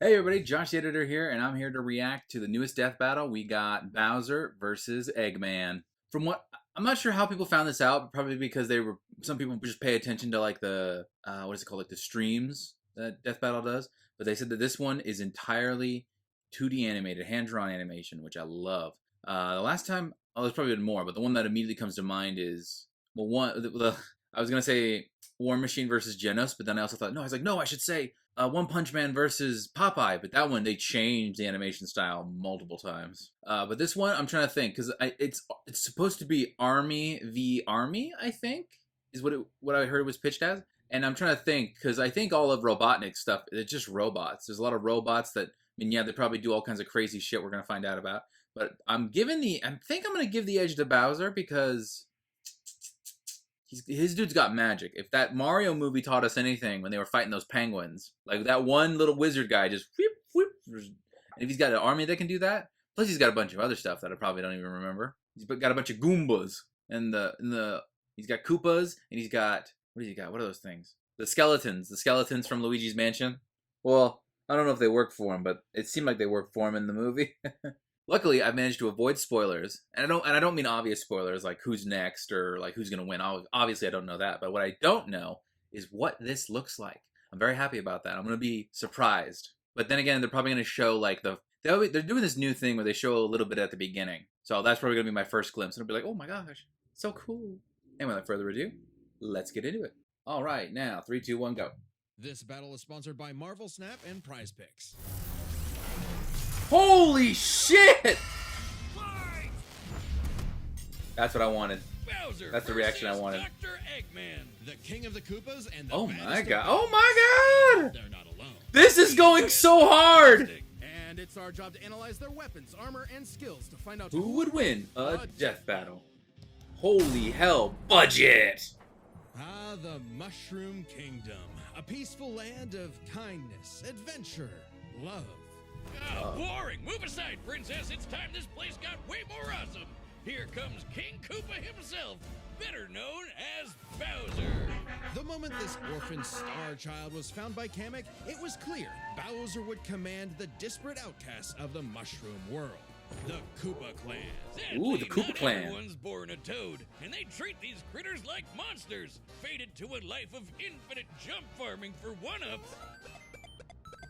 Hey everybody, Josh the Editor here, and I'm here to react to the newest death battle. We got Bowser versus Eggman. From what I'm not sure how people found this out, probably because some people just pay attention to like the what is it called, like the streams that Death Battle does. But they said that this one is entirely 2D animated, hand drawn animation, which I love. The last time, oh, there's probably been more, but the one that immediately comes to mind is I was gonna say War Machine versus Genos, but then I also thought no, I should say One Punch Man versus Popeye, but that one they changed the animation style multiple times. But this one I'm trying to think because it's supposed to be Army v Army, I think is what I heard it was pitched as, and I'm trying to think because I think all of Robotnik stuff it's just robots. There's a lot of robots that yeah, they probably do all kinds of crazy shit we're gonna find out about. But I think I'm gonna give the edge to Bowser because his dude's got magic. If that Mario movie taught us anything when they were fighting those penguins, like that one little wizard guy just whoop, whoop, and if he's got an army that can do that, plus he's got a bunch of other stuff that I probably don't even remember. He's got a bunch of Goombas and he's got Koopas and he's got what do you got? What are those things? The skeletons from Luigi's Mansion. Well, I don't know if they work for him, but it seemed like they worked for him in the movie. Luckily, I've managed to avoid spoilers, and I don't mean obvious spoilers like who's next or like who's gonna win. Obviously, I don't know that, but what I don't know is what this looks like. I'm very happy about that. I'm gonna be surprised, but then again, they're probably gonna show like they're doing this new thing where they show a little bit at the beginning, so that's probably gonna be my first glimpse, and I'll be like, oh my gosh, so cool. And without further ado, let's get into it. All right, now 3, 2, 1, go. This battle is sponsored by Marvel Snap and Prize Picks. Holy shit! That's what I wanted. Bowser That's the reaction I wanted. Dr. Eggman, the king of the Koopas and the Oh my baddest god! of Oh my god! They're not alone. This is going so hard! And it's our job to analyze their weapons, armor, and skills to find out Who would win a death battle? Holy hell, budget! Ah, the Mushroom Kingdom. A peaceful land of kindness, adventure, love. Oh, boring! Move aside, princess. It's time this place got way more awesome. Here comes King Koopa himself, better known as Bowser. The moment this orphan star child was found by Kamek, it was clear Bowser would command the disparate outcasts of the Mushroom world. The Koopa Clan. Ooh, the Koopa Clan. Everyone's born a toad, and they treat these critters like monsters, fated to a life of infinite jump farming for one-ups.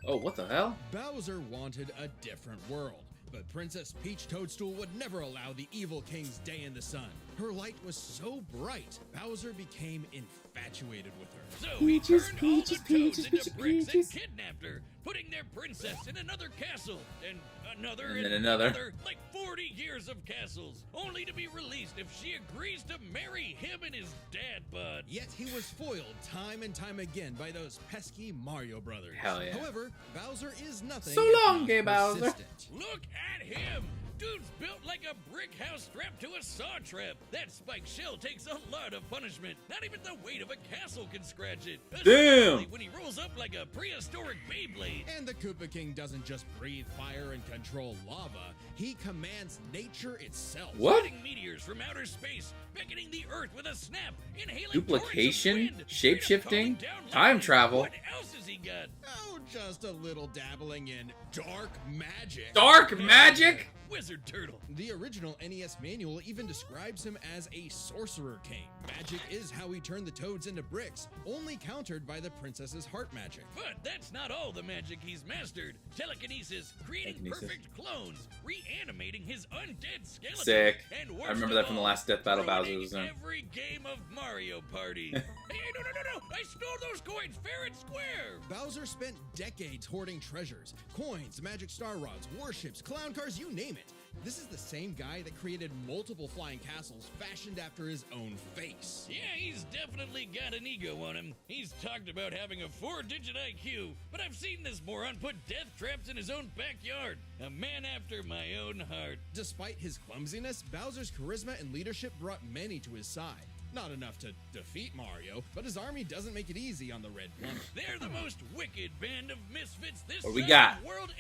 Oh, what the hell? Bowser wanted a different world, but Princess Peach Toadstool would never allow the evil king's day in the sun. Her light was so bright, Bowser became infatuated with her. So he turned all the toads into bricks and kidnapped her, putting their princess in another castle, and another, like 40 years of castles, only to be released if she agrees to marry him and his dad bod. Yet he was foiled time and time again by those pesky Mario brothers. Hell yeah. However, Bowser is nothing So if long, not gay Bowser. persistent. Look at him! Dude's built like a brick house strapped to a saw trap. That spiked shell takes a lot of punishment. Not even the weight of a castle can scratch it. Damn! When he rolls up like a prehistoric Beyblade. And the Koopa King doesn't just breathe fire and control lava, he commands nature itself. What? Fighting meteors from outer space, beckoning the earth with a snap, inhaling Duplication? torrents of wind, Shape-shifting? straight up calling down Time lightning. travel? What else has he got? Oh, just a little dabbling in dark magic. Dark magic? Wizard Turtle. The original NES manual even describes him as a sorcerer king. Magic is how he turned the toads into bricks, only countered by the princess's heart magic. But that's not all the magic he's mastered. Telekinesis, creating perfect clones, reanimating his undead skeleton. Sick. And I remember that from the last Death Battle Bowser was in. Every game of Mario Party. Hey, no! I stole those coins fair and square. Bowser spent decades hoarding treasures, coins, magic star rods, warships, clown cars, you name it. This is the same guy that created multiple flying castles fashioned after his own face. Yeah, he's definitely got an ego on him. He's talked about having a 4-digit IQ, but I've seen this moron put death traps in his own backyard. A man after my own heart. Despite his clumsiness, Bowser's charisma and leadership brought many to his side. Not enough to defeat Mario, but his army doesn't make it easy on the Red Plumber. They're the most wicked band of misfits this What we side got? of World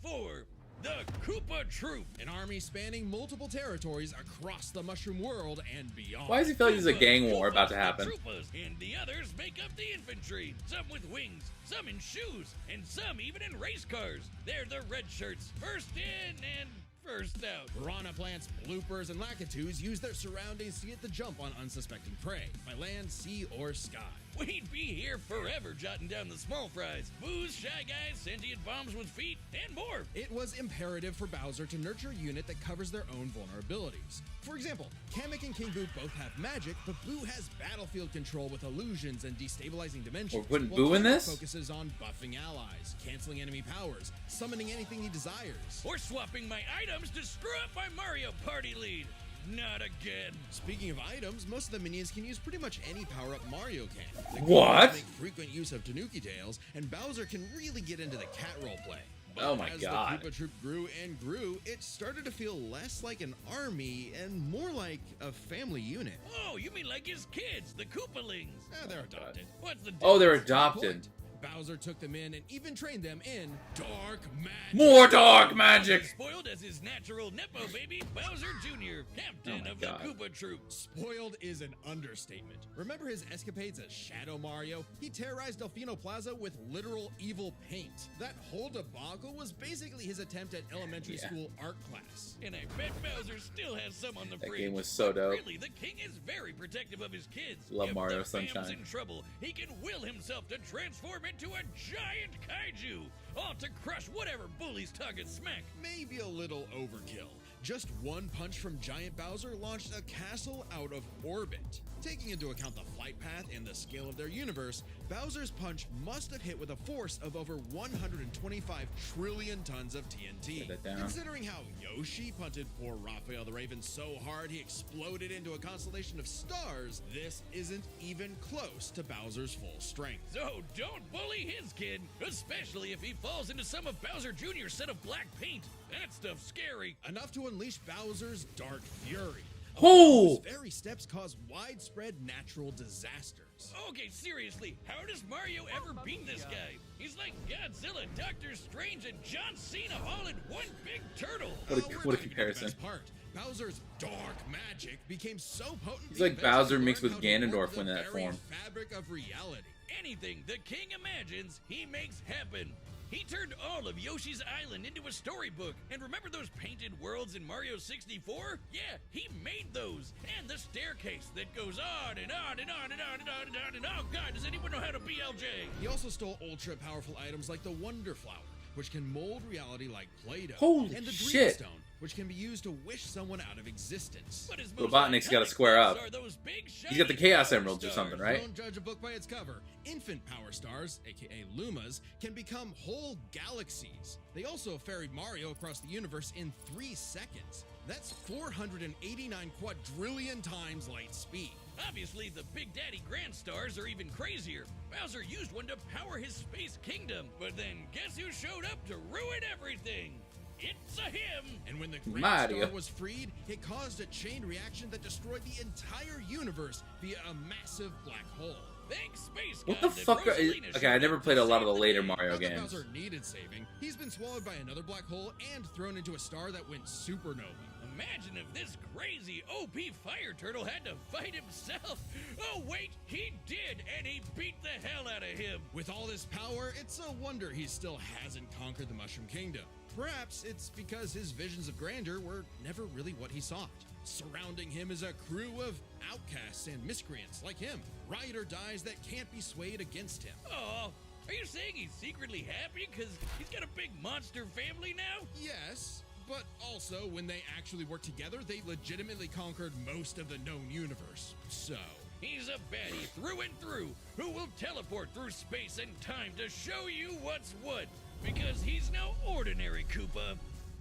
8-4. the Koopa Troop. An army spanning multiple territories across the mushroom world and beyond. Why does he feel like there's a gang war about to happen? Troopas, and the others make up the infantry. Some with wings, some in shoes, and some even in race cars. They're the red shirts, first in and first out. Piranha plants, bloopers, and lakitus use their surroundings to get the jump on unsuspecting prey, by land, sea, or sky. We'd be here forever jotting down the small fries. Booze, Shy Guys, sentient bombs with feet, and more. It was imperative for Bowser to nurture a unit that covers their own vulnerabilities. For example, Kamek and King Boo both have magic, but Boo has battlefield control with illusions and destabilizing dimensions. We're putting while Boo in Kamek this? focuses on buffing allies, canceling enemy powers, summoning anything he desires. Or swapping my items to screw up my Mario Party lead. Not again. Speaking of items, most of the minions can use pretty much any power-up Mario can. The What? Koopas make frequent use of Tanuki tails, and Bowser can really get into the cat roleplay. But Oh my as God. the Koopa Troop grew and grew, it started to feel less like an army and more like a family unit. Oh, you mean like his kids, the Koopalings? They're adopted. What's the Oh, they're difference? adopted. Point. Bowser took them in and even trained them in dark magic. More dark magic! Spoiled as his natural Nepo baby, Bowser Jr., captain Oh my of God. the Koopa Troop. Spoiled is an understatement. Remember his escapades as Shadow Mario? He terrorized Delfino Plaza with literal evil paint. That whole debacle was basically his attempt at elementary Yeah. school art class. And I bet Bowser still has some on the That fridge. game was so But dope. Really, the king is very protective of his kids. Love If Mario the fam's Sunshine. in trouble, he can will himself to transform into a giant kaiju, all to crush whatever bullies talking smack. Maybe a little overkill. Just one punch from Giant Bowser launched a castle out of orbit. Taking into account the flight path and the scale of their universe, Bowser's punch must have hit with a force of over 125 trillion tons of TNT. Write that down. Considering how Yoshi punted poor Raphael the Raven so hard he exploded into a constellation of stars, this isn't even close to Bowser's full strength. So don't bully his kid, especially if he falls into some of Bowser Jr.'s set of black paint. That stuff's scary. Enough to unleash Bowser's dark fury. Oh! Whose very steps cause widespread natural disasters. Okay, seriously, how does Mario ever beat this guy? He's like Godzilla, Doctor Strange, and John Cena all in one big turtle. What a- We're what a not even the comparison. best part. Bowser's dark magic became so potent. He's like he Bowser eventually mixed with learned how to Ganondorf warp when the that very form. fabric of reality. Anything the king imagines, he makes happen. He turned all of Yoshi's Island into a storybook. And remember those painted worlds in Mario 64? Yeah, he made those. And the staircase that goes on and on and on and on and on and on and on. Oh God, does anyone know how to BLJ? He also stole ultra powerful items like the Wonder Flower, which can mold reality like Play-Doh. Holy and the shit. Dreamstone, which can be used to wish someone out of existence. But his most Robotnik's gotta iconic square up. ones are those big, He's got the shiny Chaos power Emeralds or something, stars. right? Don't judge a book by its cover. Infant power stars, aka Lumas, can become whole galaxies. They also ferried Mario across the universe in 3 seconds. That's 489 quadrillion times light speed. Obviously, the Big Daddy Grand Stars are even crazier. Bowser used one to power his space kingdom, but then guess who showed up to ruin everything? It's a him! And when the Grand Mario. Star was freed, it caused a chain reaction that destroyed the entire universe via a massive black hole. Thanks, Space What God the that fuck are... Rosalina Okay, I showed never up played to a lot of the save later day. Mario Not that games. Bowser needed saving. He's been swallowed by another black hole and thrown into a star that went supernova. Imagine if this crazy OP fire turtle had to fight himself. Oh wait, he did, and he beat the hell out of him. With all this power, it's a wonder he still hasn't conquered the Mushroom Kingdom. Perhaps it's because his visions of grandeur were never really what he sought. Surrounding him is a crew of outcasts and miscreants like him, ride or dies that can't be swayed against him. Oh, are you saying he's secretly happy because he's got a big monster family now? Yes, but also when they actually worked together, they legitimately conquered most of the known universe. So, He's a baddie through and through who will teleport through space and time to show you what's what. Because he's no ordinary Koopa.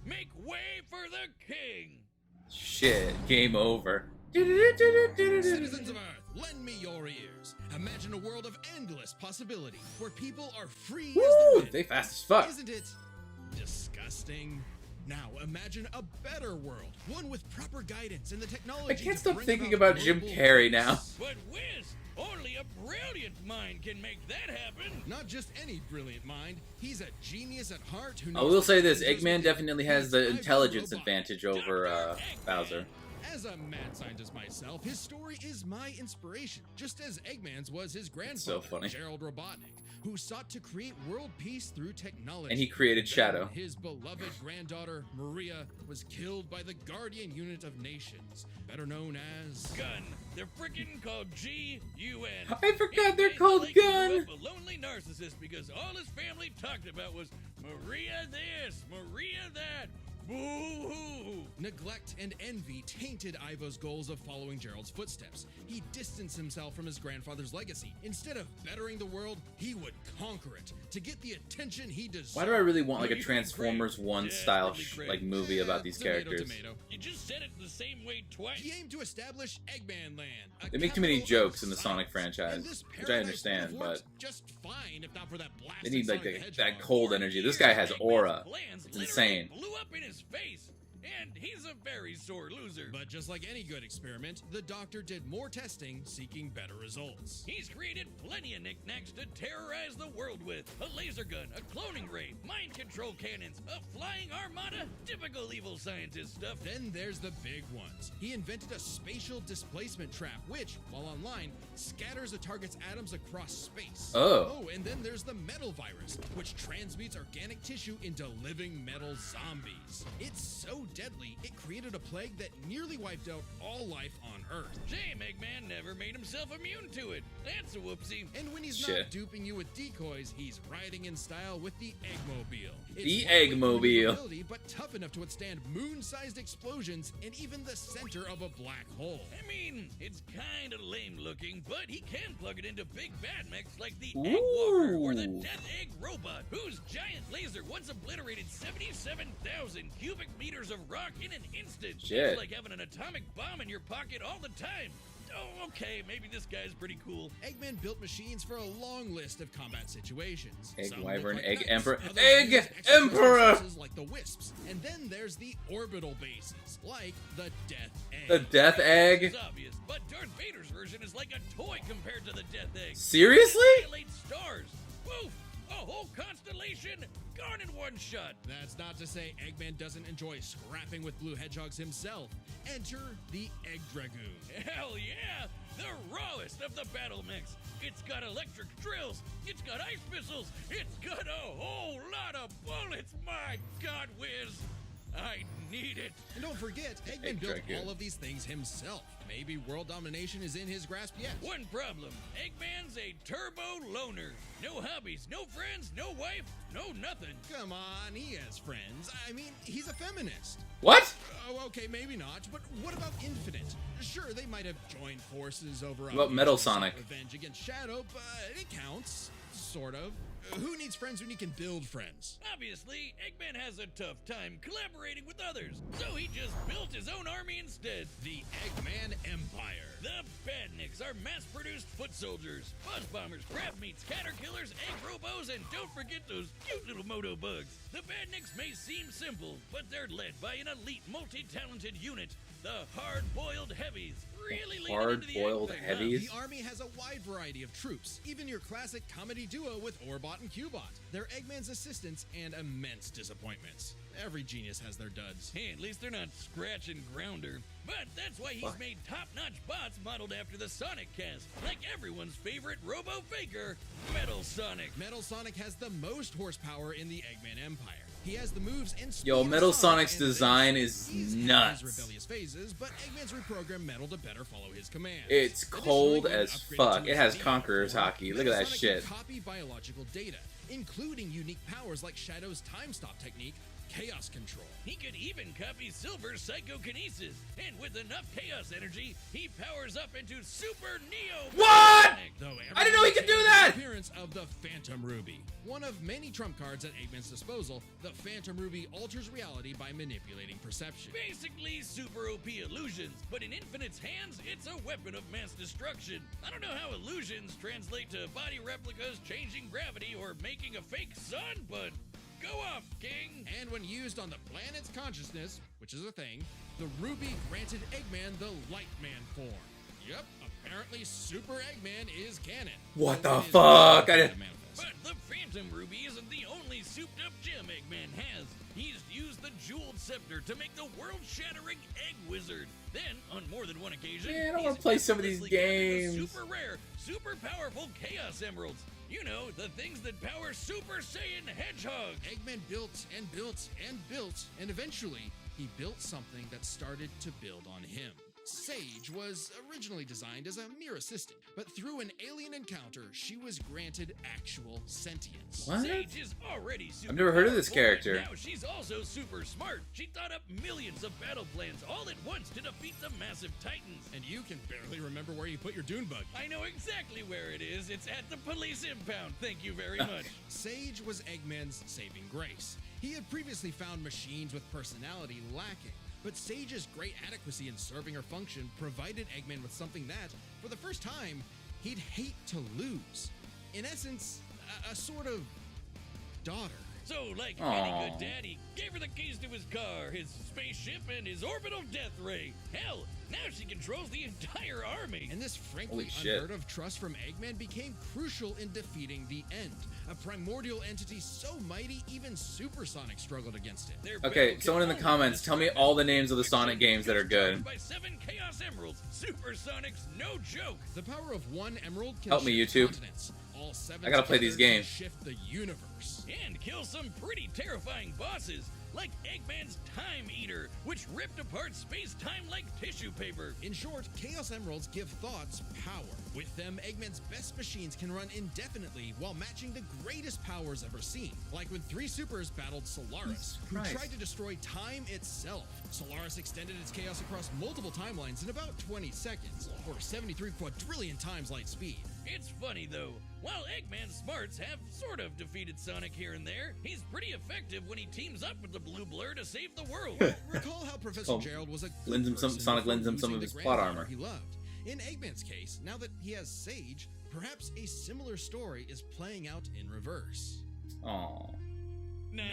Make way for the king! Shit, game over. citizens of Earth, lend me your ears. Imagine a world of endless possibility where people are free as the Woo! wind. They fast as fuck. Isn't it disgusting? Now imagine a better world, one with proper guidance and the technology. I can't to stop bring thinking about about Jim global Carrey peace. now. But Wiz, only a brilliant mind can make that happen. Not just any brilliant mind, he's a genius at heart who I knows will the say this, dangers Eggman within. definitely has He's the Ivan intelligence Robot. advantage over Dr. Bowser. As a mad scientist myself, his story is my inspiration, just as Eggman's was his grandfather, funny. Gerald Robotnik, who sought to create world peace through technology. And he created Then Shadow. His beloved granddaughter, Maria, was killed by the Guardian Unit of Nations, better known as... Gun. They're freaking called G-U-N. I forgot they're Eggman called like grew Gun. up a lonely narcissist because all his family talked about was Maria this, Maria that. Boo-hoo! Neglect and envy tainted Ivo's goals of following Gerald's footsteps. He distanced himself from his grandfather's legacy. Instead of bettering the world, he would conquer it to get the attention he deserved. Why do I really want like a You're Transformers great. 1 Yeah, style really great. like movie about these Tomato, characters? tomato. You just said it the same way twice. He aimed to establish Eggman Land. a They make too many capital of jokes in the science. Sonic franchise, And this which I paradise understand, would have worked but just fine if not for that they blasted need like Sonic the that Hedgehog. cold energy. This guy has Eggman's aura. plans It's literally insane. Blew up in his face, and he's a very sore loser. But just like any good experiment, the doctor did more testing, seeking better results. He's created plenty of knickknacks to terrorize the world with. A laser gun, a cloning ray, mind control cannons, a flying armada, typical evil scientist stuff. Then there's the big ones. He invented a spatial displacement trap, which, while online, scatters a target's atoms across space. Oh. And then there's the metal virus, which transmutes organic tissue into living metal zombies. It's so deadly, it created a plague that nearly wiped out all life on Earth. Shame Eggman never made himself immune to it. That's a whoopsie. And when he's Shit. not duping you with decoys, he's riding in style with the Eggmobile. It's The lightweight Eggmobile. maneuverability, but tough enough to withstand moon-sized explosions and even the center of a black hole. I mean, it's kind of lame looking, but he can plug it into big bad mechs like the Ooh. Egg Walker or the Death Egg Robot, whose giant laser once obliterated 77,000 cubic meters of rock in an instant. Shit. It's like having an atomic bomb in your pocket all the time. Oh, okay, maybe this guy's pretty cool. Eggman built machines for a long list of combat situations. Egg Some Wyvern, look like Egg mechs, Emperor. others Egg use extra Emperor! resources like the Wisps. And then there's the orbital bases, like the Death Egg. The Death Egg? It's obvious, but Darth Vader's version is like a toy compared to the Death Egg. Seriously? It annihilates stars. Woof! A whole constellation gone in one shot. That's not to say Eggman doesn't enjoy scrapping with blue hedgehogs himself. Enter the Egg Dragoon. Hell yeah! The rawest of the battle mechs. It's got electric drills. It's got ice missiles. It's got a whole lot of bullets. My God, Wiz. I need it. And don't forget, Eggman Egg built Dragoon. all of these things himself. Maybe world domination is in his grasp yet. One problem. Eggman's a turbo loner. No hobbies, no friends, no wife, no nothing. Come on, he has friends. I mean, he's a feminist. What? Oh, okay, maybe not. But what about Infinite? Sure, they might have joined forces over What about Metal mutual Sonic? revenge against Shadow, but it counts, sort of. Who needs friends when you can build friends? Obviously, Eggman has a tough time collaborating with others, so he just built his own army instead. The Eggman Empire. The Badniks are mass-produced foot soldiers, buzz bombers, crab meats, caterkillers, egg robos, and don't forget those cute little moto bugs. The Badniks may seem simple, but they're led by an elite, multi-talented unit, the Hard-Boiled Heavies. Really leaning into the Hard-Boiled egg thing, huh? Heavies? The army has a wide variety of troops, even your classic comedy duo with Orbot and Cubot. They're Eggman's assistants and immense disappointments. Every genius has their duds. Hey, at least they're not Scratch and Grounder. But that's why he's What? made top-notch bots modeled after the Sonic cast, like everyone's favorite robo-faker, Metal Sonic. Metal Sonic has the most horsepower in the Eggman Empire. He has the moves and speed Yo, of Metal Sonic, Sonic's and design this. is He's had nuts. his rebellious phases, but Eggman's reprogrammed Metal to better follow his commands. It's Additionally, cold when as upgraded fuck. to It has its Conqueror's form, hockey. Look at Metal that Sonic shit. can copy biological data, including unique powers like Shadow's time stop technique, chaos control. He could even copy Silver's psychokinesis, and with enough chaos energy, he powers up into Super Neo. What? Sonic. Though I didn't know he could do that! The appearance of the Phantom Ruby. One of many trump cards at Eggman's disposal, the Phantom Ruby alters reality by manipulating perception. Basically super OP illusions, but in Infinite's hands, it's a weapon of mass destruction. I don't know how illusions translate to body replicas, changing gravity, or making a fake sun, but go off, King. And when used on the planet's consciousness, which is a thing, the ruby granted Eggman the Light Man form. Yep, apparently Super Eggman is canon. What the It is fuck? the I manifest. But the Phantom Ruby isn't the only souped-up gem Eggman has. He's used the Jeweled Scepter to make the world-shattering Egg Wizard. Then, on more than one occasion, Man, I he's wanna play some of these effortlessly gathered the games. super rare, super powerful Chaos Emeralds. You know, the things that power Super Saiyan Hedgehog. Eggman built and built and built, and eventually, he built something that started to build on him. Sage was originally designed as a mere assistant, but through an alien encounter, she was granted actual sentience. What? Sage is already super I've never heard of this powerful, character. and now she's also super smart. She thought up millions of battle plans all at once to defeat the massive titans. And you can barely remember where you put your dune bug. I know exactly where it is. It's at the police impound. Thank you very much. Sage was Eggman's saving grace. He had previously found machines with personality lacking, but Sage's great adequacy in serving her function provided Eggman with something that, for the first time, he'd hate to lose. In essence, a sort of daughter. So, like Aw. any good daddy, gave her the keys to his car, his spaceship, and his orbital death ray. Hell, now she controls the entire army. And this frankly Holy shit. unheard of trust from Eggman became crucial in defeating the End, a primordial entity so mighty even Supersonic struggled against it. Their Okay, battle someone in the can comments, tell me all the names of the Sonic games that are good. By 7 Chaos Emeralds, Supersonic's no joke. The power of one emerald can Help me, shift YouTube. continents. All 7 I gotta play these together can games. shift the universe. And kill some pretty terrifying bosses, like Eggman's Time Eater, which ripped apart space-time like tissue paper. In short, Chaos Emeralds give thoughts power. With them, Eggman's best machines can run indefinitely while matching the greatest powers ever seen. Like when 3 supers battled Solaris, who Christ. tried to destroy time itself. Solaris extended its chaos across multiple timelines in about 20 seconds, or 73 quadrillion times light speed. It's funny though, while Eggman's smarts have sort of defeated Sonic here and there, he's pretty effective when he teams up with the Blue Blur to save the world. Recall how Professor Oh, Gerald was a good lends him some- person Sonic before lends him some losing of the his plot granddaughter armor. he loved. In Eggman's case, now that he has Sage, perhaps a similar story is playing out in reverse. Aww. Nah,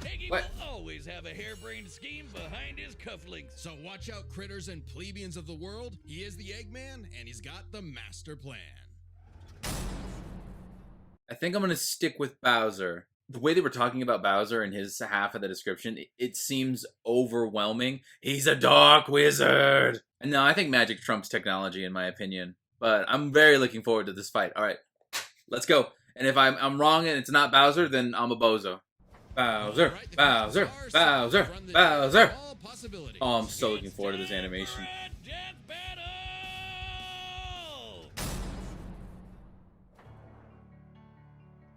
Eggy What? will always have a harebrained scheme behind his cufflinks. So watch out, critters and plebeians of the world. He is the Eggman, and he's got the master plan. I think I'm gonna stick with Bowser. The way they were talking about Bowser in his half of the description, it seems overwhelming. He's a dark wizard! And no, I think magic trumps technology in my opinion. But I'm very looking forward to this fight. Alright, let's go. And if I'm wrong and it's not Bowser, then I'm a bozo. Bowser, All right, the Bowser, Chaos Stars Bowser, run the Bowser! gamut of all possibilities. Oh, I'm so looking It's forward to this time animation. for a death battle!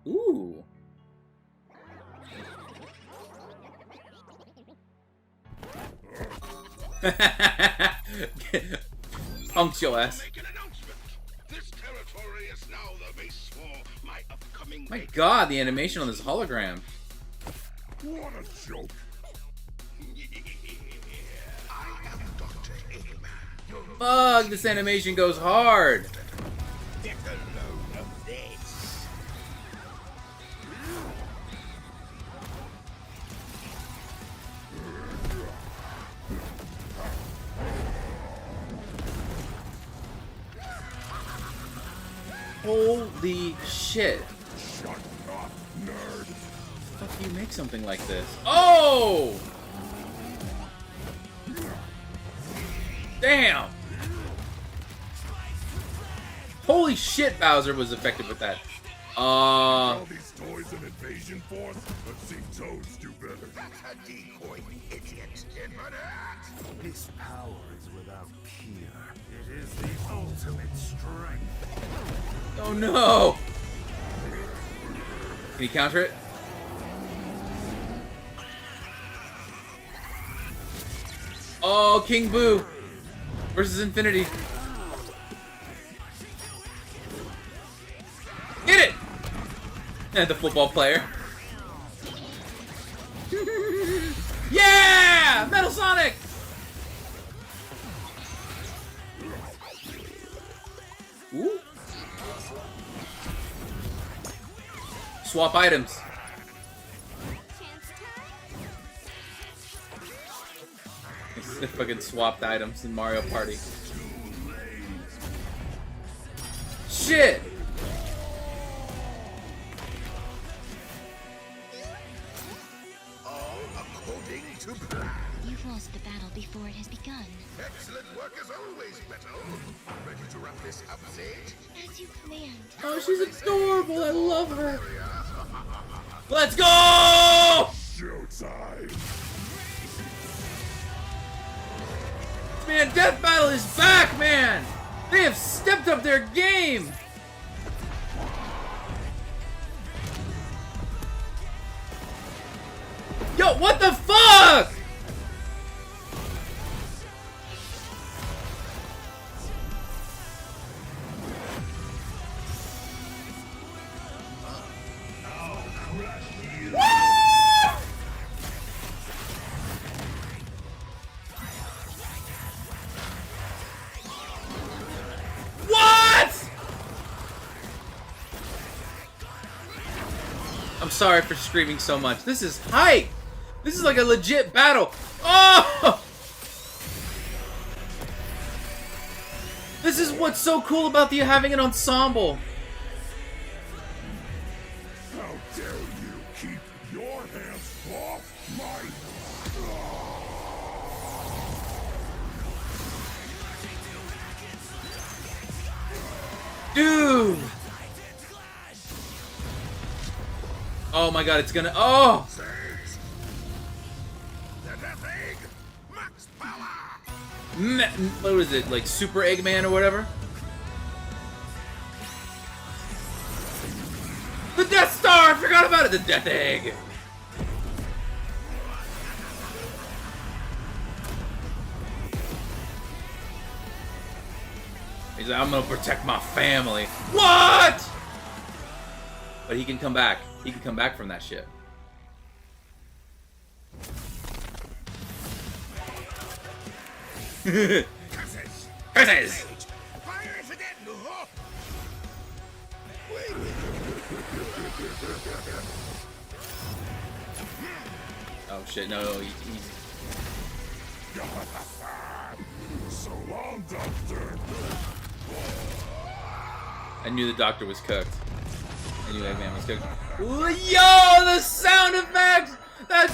Ooh. Punked your ass. Make an announcement. This territory is now the base for my upcoming My god, the animation on this hologram. What a joke. I am Dr. Eggman. Fuck, this animation goes hard. Get a load of this. Holy shit. Shut up, nerd. How do you make something like this? Oh! Damn! Holy shit, Bowser was effective with that. All these toys an invasion force, but see Toads do better. That's a decoy, idiot. This power is without peer. It is the ultimate strength. Oh no! Can you counter it? Oh, King Boo versus Infinity. Get it! And the football player. Yeah! Metal Sonic! Ooh. Swap items. They fucking swapped items in Mario Party. Shit! All according to plan. You've lost the battle before it has begun. Excellent work as always, Beto. Ready to wrap this up, Sage? As you command. Oh, she's adorable. I love her. Let's go! Showtime. Man, Death Battle is back, man! They have stepped up their game! Yo, what the fuck?! What?! I'm sorry for screaming so much. This is hype! This is like a legit battle. Oh! This is what's so cool about having an ensemble. How dare you keep your hands off my... Dude! Oh my god, it's gonna... Oh! Sage! The Death Egg! Max power! What was it? Like Super Eggman or whatever? The Death Star! I forgot about it! The Death Egg! He's like, I'm gonna protect my family. What?! But he can come back. He can come back from that shit. Curses! Curses! Fire is again! Oh shit, no, he's... So long, Doctor! I knew the doctor was cooked. I knew Eggman was cooked. Yo, the sound effects!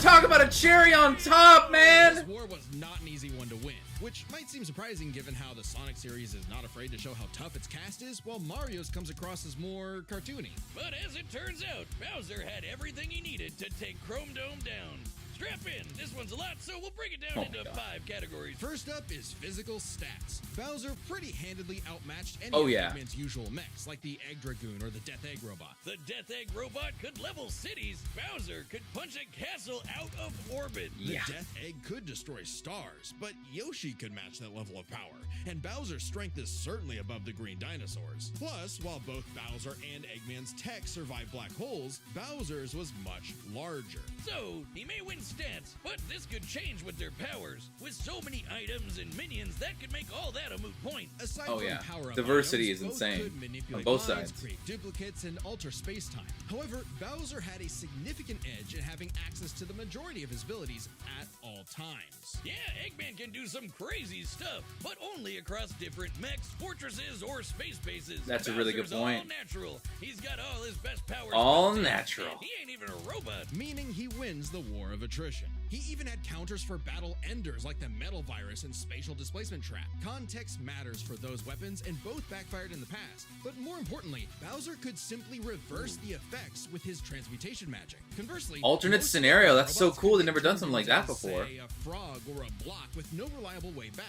Talk about a cherry on top, man! This war was not an easy one to win, which might seem surprising given how the Sonic series is not afraid to show how tough its cast is, while Mario's comes across as more cartoony. But as it turns out, Bowser had everything he needed to take Chrome Dome down. Strap in. This one's a lot, so we'll break it down into 5 categories. First up is physical stats. Bowser pretty handedly outmatched any Oh, of yeah. Eggman's usual mechs, like the Egg Dragoon or the Death Egg Robot. The Death Egg Robot could level cities. Bowser could punch a castle out of orbit. The Yeah. Death Egg could destroy stars, but Yoshi could match that level of power, and Bowser's strength is certainly above the green dinosaurs. Plus, while both Bowser and Eggman's tech survived black holes, Bowser's was much larger. So, he may win stats, but this could change with their powers. With so many items and minions, that could make all that a moot point. Aside Oh, from yeah. power-up Diversity items, is both insane could manipulate on both lines, sides. create duplicates, and alter space-time. However, Bowser had a significant edge in having access to the majority of his abilities at all times. Yeah, Eggman can do some crazy stuff, but only across different mechs, fortresses, or space bases. That's a really good Bowser's point. all natural. He's got all his best powers. All built in, natural. and he ain't even a robot. Meaning he wins the war of attrition. He even had counters for battle enders like the metal virus and spatial displacement trap. Context matters for those weapons, and both backfired in the past. But more importantly, Bowser could simply reverse the effects with his transmutation magic. Conversely, Alternate most scenario, that's so robots cool, could they've never get done something like that turned into, before. say, a frog or a block with no reliable way back.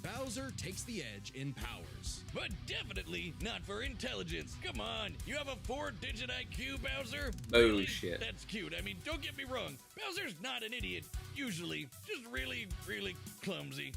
Bowser takes the edge in powers. But definitely not for intelligence. Come on, you have a 4-digit IQ, Bowser? Really? shit. That's cute. I mean, don't get me wrong. Bowser's not an idiot, usually. Just really, really clumsy.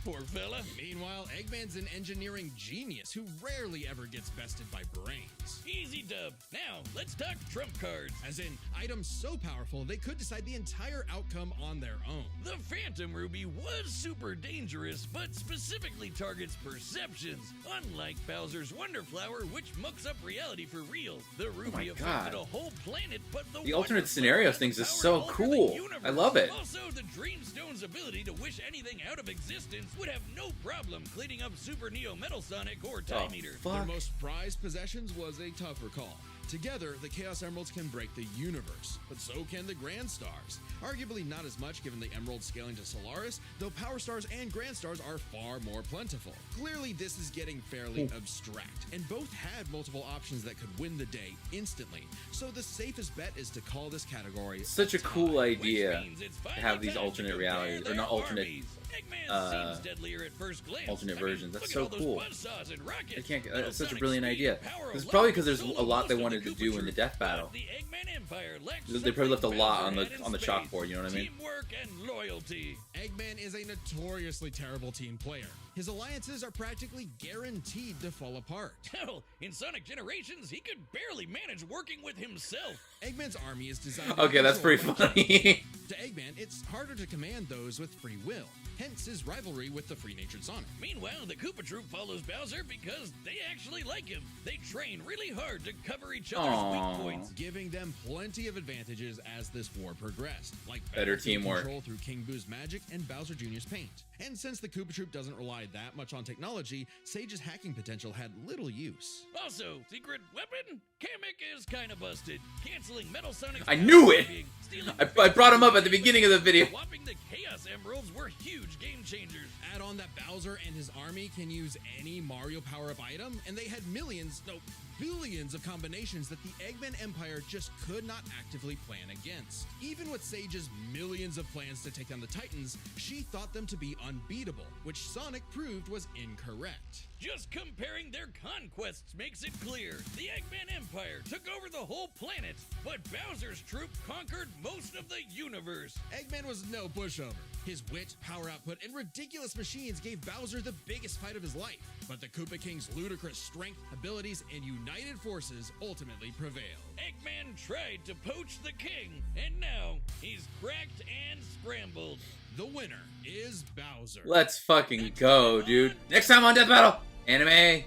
poor fella. Meanwhile, Eggman's an engineering genius who rarely ever gets bested by brains. Easy dub. Now, let's talk trump cards. As in, items so powerful they could decide the entire outcome on their own. The Phantom Ruby was super dangerous, but specifically targets perceptions. Unlike Bowser's Wonder Flower, which mucks up reality for real. The Ruby affected a whole planet, but the alternate scenarios things is so cool. I love it. Also, the Dreamstone's ability to wish anything out of existence would have no problem cleaning up Super Neo Metal Sonic or Time Eater. Their most prized possessions was a tougher call. Together, the Chaos Emeralds can break the universe, but so can the Grand Stars. Arguably not as much given the Emeralds scaling to Solaris, though Power Stars and Grand Stars are far more plentiful. Clearly, this is getting fairly abstract, and both had multiple options that could win the day instantly, so the safest bet is to call this category Such a cool idea to have these alternate realities, or not alternate, seems deadlier at first glance. alternate versions. That's look at so all cool. those buzzsaws and rockets. I can't. Little That's such a Sonic brilliant speed, idea. power It's alone, probably because there's solo a lot they most of wanted the to do in the Koopa death Troop, battle. but the Eggman Empire lacks They probably left a something lot Bowser on had in the space. chalkboard. You know what I mean? Teamwork and loyalty. Eggman is a notoriously terrible team player. His alliances are practically guaranteed to fall apart. Hell, in Sonic Generations, he could barely manage working with himself. Eggman's army is designed to Okay, that's pretty control by funny. To Eggman, it's harder to command those with free will, hence his rivalry with the free-natured Sonic. Meanwhile, the Koopa Troop follows Bowser because they actually like him. They train really hard to cover each other's weak points. Giving them plenty of advantages as this war progressed, like Better battlefield teamwork. control through King Boo's magic and Bowser Jr.'s paint. And since the Koopa Troop doesn't rely that much on technology, Sage's hacking potential had little use. Also, secret weapon? Kamek is kinda busted. Canceling Metal Sonic's I knew it! being, stealing I brought him up at the beginning of the video. Swapping the Chaos Emeralds were huge game changers. Add on that Bowser and his army can use any Mario power-up item, and they had millions, no, billions of combinations that the Eggman Empire just could not actively plan against. Even with Sage's millions of plans to take down the Titans, she thought them to be unbeatable, which Sonic proved was incorrect. Just comparing their conquests makes it clear. The Eggman Empire took over the whole planet, but Bowser's troop conquered most of the universe. Eggman was no pushover. His wit, power output, and ridiculous machines gave Bowser the biggest fight of his life. But the Koopa King's ludicrous strength, abilities, and united forces ultimately prevailed. Eggman tried to poach the king, and now he's cracked and scrambled. The winner is Bowser. Let's fucking go, dude. Next time on Death Battle! Anime!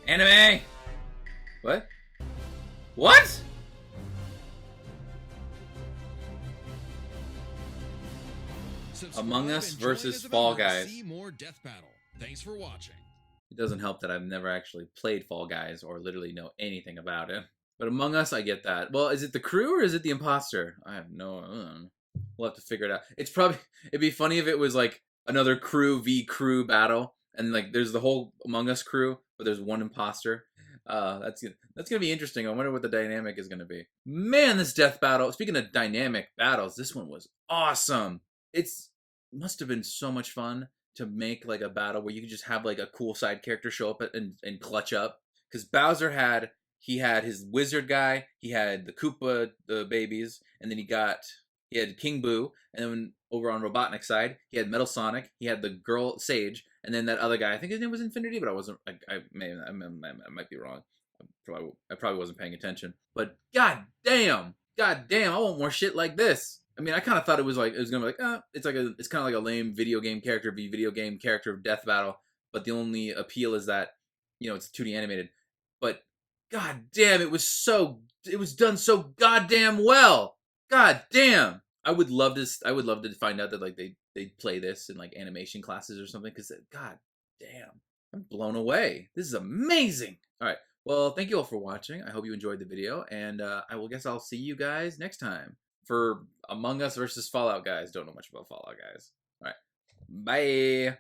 Anime! What? What? Subscribe Among Us and join versus us Fall about to Guys. See more Death Battle. Thanks for watching. It doesn't help that I've never actually played Fall Guys or literally know anything about it. But Among Us, I get that. Well, is it the crew or is it the imposter? I have no... We'll have to figure it out. It's probably... It'd be funny if it was like another crew v crew battle. And like there's the whole Among Us crew, but there's one imposter. That's gonna be interesting. I wonder what the dynamic is gonna be. Man, this death battle. Speaking of dynamic battles, this one was awesome. Must have been so much fun to make like a battle where you could just have like a cool side character show up and clutch up. Because Bowser had his wizard guy, he had the Koopa the babies, and then he had King Boo, and then over on Robotnik's side, he had Metal Sonic, he had the girl Sage, and then that other guy, I think his name was Infinity, but I wasn't, I might be wrong. I probably wasn't paying attention. But god damn, I want more shit like this. I mean, I kind of thought it was gonna be like, it's kind of like a lame video game character v video game character of death battle, but the only appeal is that, it's 2D animated. But god damn, it was done so goddamn well. God damn. I would love to find out that like they play this in like animation classes or something, because god damn, I'm blown away. This is amazing. All right. Well, thank you all for watching. I hope you enjoyed the video, and I'll see you guys next time for Among Us versus Fallout Guys. Don't know much about Fallout Guys. All right. Bye.